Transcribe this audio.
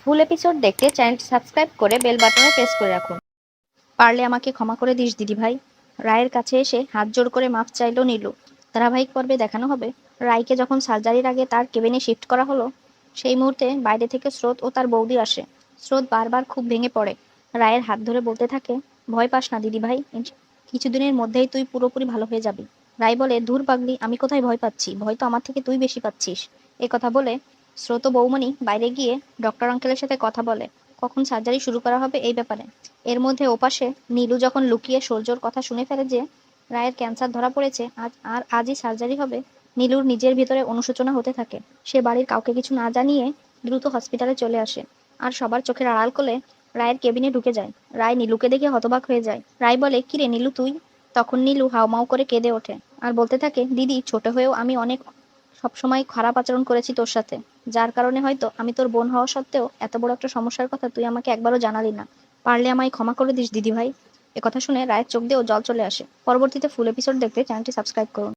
ফুল episode দেখতে চ্যানেলটি subscribe করে বেল বাটনে প্রেস করে রাখুন। পারলে আমাকে ক্ষমা করে দিস দিদিভাই। রায়ের কাছে এসে হাত জোড় করে মাফ চাইল নীলু। ধারাবাহিক পর্বে দেখানো হবে রায়কে যখন সার্জারির আগে তার কেবিনে শিফট করা হলো, সেই মুহূর্তে বাইরে থেকে স্রোত ও তার বৌদি আসে। স্রোত বারবার খুব ভেঙে পড়ে, রায়ের হাত ধরে বলতে থাকে, ভয় পাস না দিদিভাই, কিছুদিনের মধ্যেই তুই পুরোপুরি ভালো হয়ে যাবি। রায় বলে, ধুর পাগলি, আমি কোথায় ভয় পাচ্ছি, ভয় তো আমার থেকে তুই বেশি পাচ্ছিস। এ কথা বলে স্রোত ও বৌমণি বাইরে গিয়ে ডক্টর আঙ্কেলের সাথে কথা বলে কখন সার্জারি শুরু করা হবে এই ব্যাপারে। এর মধ্যে ওপাশে নীলু যখন লুকিয়ে সূর্যর কথা শুনে ফেলে যে রায়ের ক্যান্সার ধরা পড়েছে আজই সার্জারি হবে, নীলুর নিজের ভিতরে অনুশোচনা হতে থাকে। সে বাড়ির কাউকে কিছু না জানিয়ে দ্রুত হসপিটালে চলে আসে আর সবার চোখের আড়াল করে রায়ের কেবিনে ঢুকে যায়। রায় নীলুকে দেখে হতবাক হয়ে যায়। রায় বলে, কি রে নীলু তুই? তখন নীলু হাউমাউ করে কেঁদে ওঠে আর বলতে থাকে, দিদি, ছোট হয়েও আমি অনেক সবসময় খারাপ আচরণ করেছি তোর সাথে, যার কারণে হয়তো আমি তোর বোন হওয়া সত্ত্বেও এত বড় একটা সমস্যার কথা তুই আমাকে একবারও জানালি না। পারলে আমায় ক্ষমা করে দিস দিদিভাই। একথা শুনে রায়ের চোখ দিয়েও জল চলে আসে। পরবর্তীতে ফুল এপিসোড দেখতে চ্যানেলটি সাবস্ক্রাইব করুন।